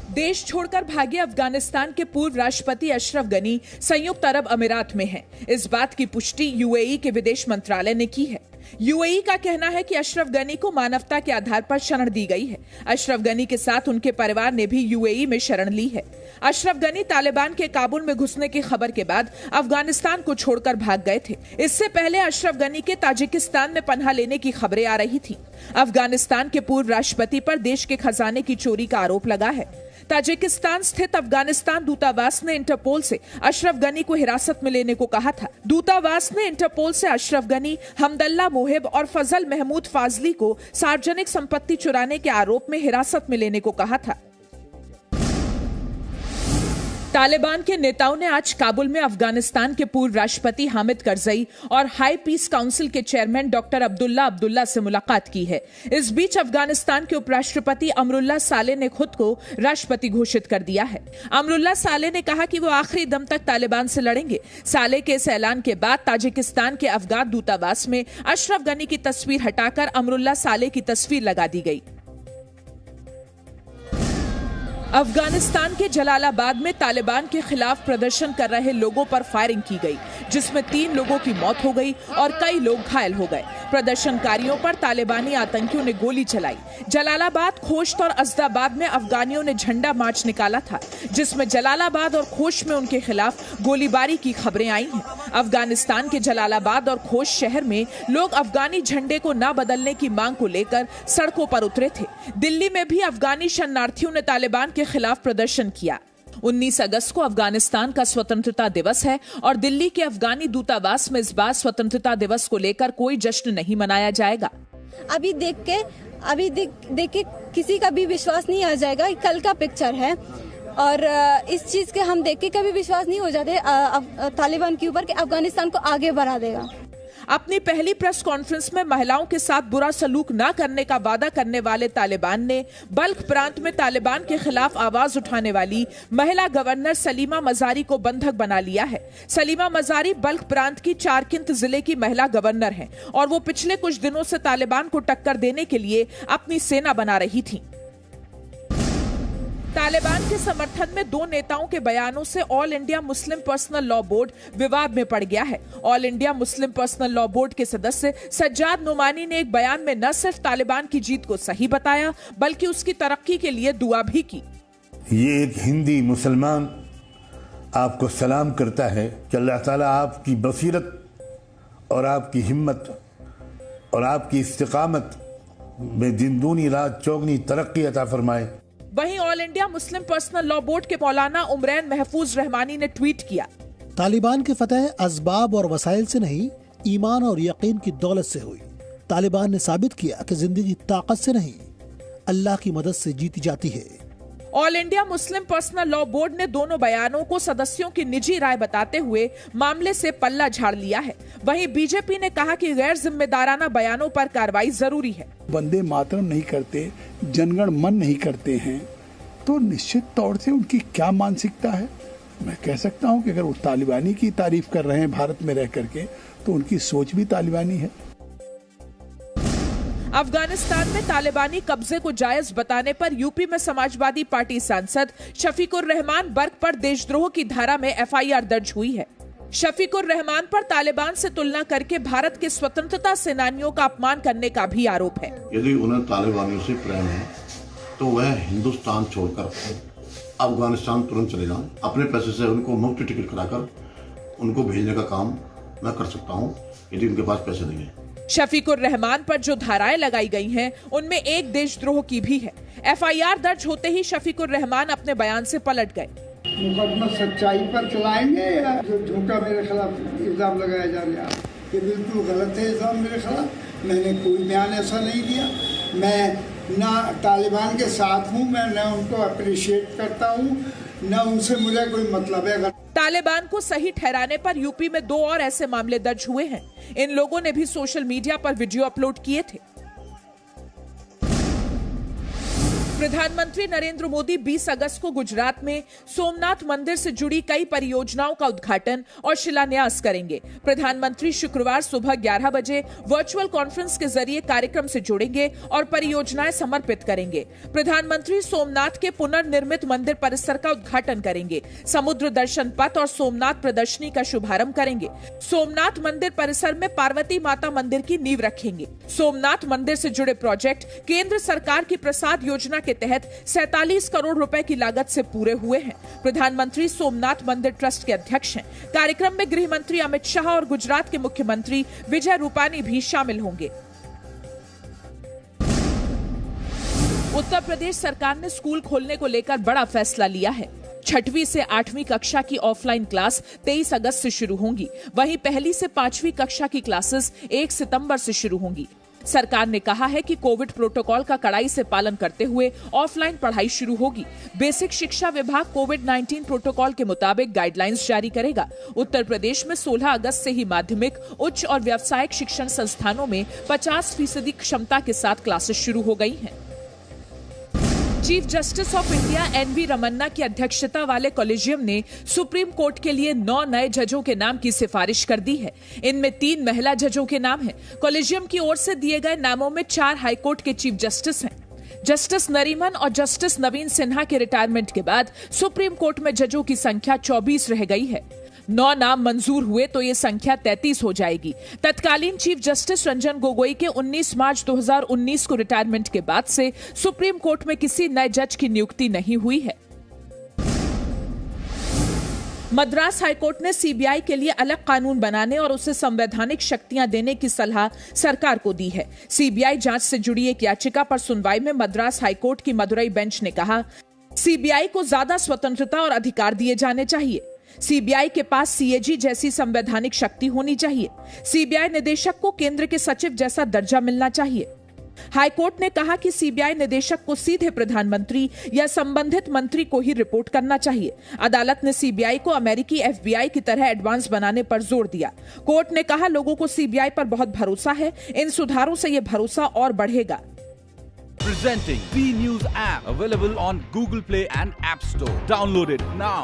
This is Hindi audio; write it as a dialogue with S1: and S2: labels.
S1: देश छोड़कर भागे अफगानिस्तान के पूर्व राष्ट्रपति अशरफ गनी संयुक्त अरब अमीरात में हैं। इस बात की पुष्टि यूएई के विदेश मंत्रालय ने की है। यूएई का कहना है कि अशरफ गनी को मानवता के आधार पर शरण दी गई है। अशरफ गनी के साथ उनके परिवार ने भी यूएई में शरण ली है। अशरफ गनी तालिबान के काबुल में घुसने की खबर के बाद अफगानिस्तान को छोड़कर भाग गए थे। इससे पहले अशरफ गनी के ताजिकिस्तान में पनाह लेने की खबरें आ रही थी। अफगानिस्तान के पूर्व राष्ट्रपति पर देश के खजाने की चोरी का आरोप लगा है। ताजिकिस्तान स्थित अफगानिस्तान दूतावास ने इंटरपोल से अशरफ गनी को हिरासत में लेने को कहा था। दूतावास ने इंटरपोल से अशरफ गनी, हमदल्ला मोहिब और फजल महमूद फाजली को सार्वजनिक संपत्ति चुराने के आरोप में हिरासत में लेने को कहा था। तालिबान के नेताओं ने आज काबुल में अफगानिस्तान के पूर्व राष्ट्रपति हामिद करजई और हाई पीस काउंसिल के चेयरमैन डॉक्टर अब्दुल्ला से मुलाकात की है। इस बीच अफगानिस्तान के उपराष्ट्रपति अमरुल्लाह सालेह ने खुद को राष्ट्रपति घोषित कर दिया है। अमरुल्लाह सालेह ने कहा कि वो आखिरी दम तक तालिबान से लड़ेंगे। सालेह के इस ऐलान के बाद ताजिकिस्तान के अफगान दूतावास में अशरफ गनी की तस्वीर हटाकर अमरुल्लाह सालेह की तस्वीर लगा दी गई। अफगानिस्तान के जलालाबाद में तालिबान के खिलाफ प्रदर्शन कर रहे लोगों पर फायरिंग की गई, जिसमें 3 लोगों की मौत हो गई और कई लोग घायल हो गए। प्रदर्शनकारियों पर तालिबानी आतंकियों ने गोली चलाई। जलालाबाद, खोश्त और अजदाबाद में अफगानियों ने झंडा मार्च निकाला था, जिसमें जलालाबाद और खोश्त में उनके खिलाफ गोलीबारी की खबरें आई हैं। अफगानिस्तान के जलालाबाद और खोश्त शहर में लोग अफगानी झंडे को न बदलने की मांग को लेकर सड़कों पर उतरे थे। दिल्ली में भी अफगानी शरणार्थियों ने तालिबान के खिलाफ प्रदर्शन किया। 19 अगस्त को अफगानिस्तान का स्वतंत्रता दिवस है और दिल्ली के अफगानी दूतावास में इस बार स्वतंत्रता दिवस को लेकर कोई जश्न नहीं मनाया जाएगा।
S2: अभी देख के किसी का भी विश्वास नहीं आ जाएगा। कल का पिक्चर है और इस चीज के हम देख के कभी विश्वास नहीं हो जाते तालिबान के ऊपर कि अफगानिस्तान को आगे बढ़ा देगा।
S1: अपनी पहली प्रेस कॉन्फ्रेंस में महिलाओं के साथ बुरा सलूक न करने का वादा करने वाले तालिबान ने बल्ख प्रांत में तालिबान के खिलाफ आवाज उठाने वाली महिला गवर्नर सलीमा मजारी को बंधक बना लिया है। सलीमा मजारी बल्ख प्रांत की चारकिंत जिले की महिला गवर्नर हैं और वो पिछले कुछ दिनों से तालिबान को टक्कर देने के लिए अपनी सेना बना रही थी। तालिबान के समर्थन में 2 नेताओं के बयानों से all India Muslim personal law board विवाद में पड़ गया है। All India Muslim personal law board के सदस्य सज्जाद नुमानी ने एक बयान में न सिर्फ तालिबान की जीत को सही बताया, बल्कि उसकी तरक्की के लिए दुआ भी की।
S3: ये एक हिंदी मुसलमान आपको सलाम करता है कि अल्लाह ताला आपकी बसीरत और आपकी हिम्मत और आपकी इस्तिकामत में दिन दूनी रात चौगनी तरक्की अता फरमाए।
S1: वहीं all India Muslim personal law board के मौलाना उमरैन महफूज रहमानी ने ट्वीट किया,
S4: तालिबान की फतह अजबाब और वसाइल से नहीं, ईमान और यकीन की दौलत से हुई। तालिबान ने साबित किया कि जिंदगी ताकत से नहीं, अल्लाह की मदद से जीती जाती है।
S1: All India Muslim personal law board ने दोनों बयानों को सदस्यों की निजी राय बताते हुए मामले से पल्ला झाड़ लिया है। वहीं बीजेपी ने कहा कि गैर जिम्मेदाराना बयानों पर कार्रवाई जरूरी है।
S5: वंदे मातरम नहीं करते, जनगण मन नहीं करते हैं, तो निश्चित तौर से उनकी क्या मानसिकता है। मैं कह सकता हूं कि अगर वो तालिबानी की तारीफ कर रहे हैं भारत में रह करके, तो उनकी सोच भी तालिबानी है।
S1: अफगानिस्तान में तालिबानी कब्जे को जायज बताने पर यूपी में समाजवादी पार्टी सांसद शफीकुर रहमान बर्क पर देशद्रोह की धारा में एफआईआर दर्ज हुई है। शफीकुर रहमान पर तालिबान से तुलना करके भारत के स्वतंत्रता सेनानियों का अपमान करने का भी आरोप है।
S6: यदि उन्हें तालिबानियों से प्रेम है तो वह हिंदुस्तान छोड़कर अफगानिस्तान तुरंत चले जाएं। अपने पैसे से उनको मुफ्त टिकट कराकर उनको भेजने का काम मैं कर सकता हूं, यदि उनके पास पैसे नहीं है।
S1: शफीकुर रहमान पर जो धाराएं लगाई गई हैं, उनमें एक देशद्रोह की भी है। एफआईआर दर्ज होते ही शफीकुर रहमान अपने बयान से पलट गए।
S7: मुकदमा सच्चाई पर चलाएंगे या जो झूठा मेरे खिलाफ इल्जाम लगाया जा रहा है, ये बिल्कुल गलत है इल्जाम मेरे खिलाफ। मैंने कोई बयान ऐसा नहीं दिया। मैं ना तालिबान के साथ हूँ, मैं ना उनको अप्रिशिएट करता हूँ, ना उनसे मुझे कोई मतलब है।
S1: तालिबान को सही ठहराने पर यूपी में 2 और ऐसे मामले दर्ज हुए हैं। इन लोगों ने भी सोशल मीडिया पर वीडियो अपलोड किए थे। प्रधानमंत्री नरेंद्र मोदी 20 अगस्त को गुजरात में सोमनाथ मंदिर से जुड़ी कई परियोजनाओं का उद्घाटन और शिलान्यास करेंगे। प्रधानमंत्री शुक्रवार सुबह 11 बजे वर्चुअल कॉन्फ्रेंस के जरिए कार्यक्रम से जुड़ेंगे और परियोजनाएं समर्पित करेंगे। प्रधानमंत्री सोमनाथ के पुनर्निर्मित मंदिर परिसर का उद्घाटन करेंगे, समुद्र दर्शन पथ और सोमनाथ प्रदर्शनी का शुभारंभ करेंगे। सोमनाथ मंदिर परिसर में पार्वती माता मंदिर की नींव रखेंगे। सोमनाथ मंदिर से जुड़े प्रोजेक्ट केंद्र सरकार की प्रसाद योजना के तहत 47 करोड़ रुपए की लागत से पूरे हुए हैं। प्रधानमंत्री सोमनाथ मंदिर ट्रस्ट के अध्यक्ष हैं। कार्यक्रम में गृह मंत्री अमित शाह और गुजरात के मुख्यमंत्री विजय रूपानी भी शामिल होंगे। उत्तर प्रदेश सरकार ने स्कूल खोलने को लेकर बड़ा फैसला लिया है। 6वीं से 8वीं कक्षा की ऑफलाइन क्लास 23 अगस्त से शुरू होंगी। वहीं पहली से 5वीं कक्षा की क्लासेस 1 सितंबर से शुरू होंगी। सरकार ने कहा है कि कोविड प्रोटोकॉल का कड़ाई से पालन करते हुए ऑफलाइन पढ़ाई शुरू होगी। बेसिक शिक्षा विभाग कोविड-19 प्रोटोकॉल के मुताबिक गाइडलाइंस जारी करेगा। उत्तर प्रदेश में 16 अगस्त से ही माध्यमिक, उच्च और व्यावसायिक शिक्षण संस्थानों में 50% क्षमता के साथ क्लासेस शुरू हो गई हैं। Chief justice of India NV Ramana की अध्यक्षता वाले कॉलेजियम ने सुप्रीम कोर्ट के लिए 9 नए जजों के नाम की सिफारिश कर दी है। इनमें 3 महिला जजों के नाम हैं। कॉलेजियम की ओर से दिए गए नामों में 4 हाईकोर्ट के चीफ जस्टिस हैं। जस्टिस नरीमन और जस्टिस नवीन सिन्हा के रिटायरमेंट के बाद सुप्रीम कोर्ट में जजों की संख्या 24 रह गई है। 9 नाम मंजूर हुए तो ये संख्या 33 हो जाएगी। तत्कालीन चीफ जस्टिस रंजन गोगोई के 19 मार्च 2019 को रिटायरमेंट के बाद से सुप्रीम कोर्ट में किसी नए जज की नियुक्ति नहीं हुई है। मद्रास हाईकोर्ट ने सीबीआई के लिए अलग कानून बनाने और उसे संवैधानिक शक्तियां देने की सलाह सरकार को दी है। सीबीआई जांच से जुड़ी एक याचिका पर सुनवाई में मद्रास हाईकोर्ट की मदुरई बेंच ने कहा, सीबीआई को ज्यादा स्वतंत्रता और अधिकार दिए जाने चाहिए। सीबीआई के पास सीएजी जैसी संवैधानिक शक्ति होनी चाहिए। सीबीआई निदेशक को केंद्र के सचिव जैसा दर्जा मिलना चाहिए। हाईकोर्ट ने कहा कि सीबीआई निदेशक को सीधे प्रधानमंत्री या संबंधित मंत्री को ही रिपोर्ट करना चाहिए। अदालत ने सीबीआई को अमेरिकी एफबीआई की तरह एडवांस बनाने पर जोर दिया। कोर्ट ने कहा, लोगों को सीबीआई पर बहुत भरोसा है। इन सुधारों से यह भरोसा और बढ़ेगा।
S8: Presenting B News app, available on Google Play and App Store. Download it now.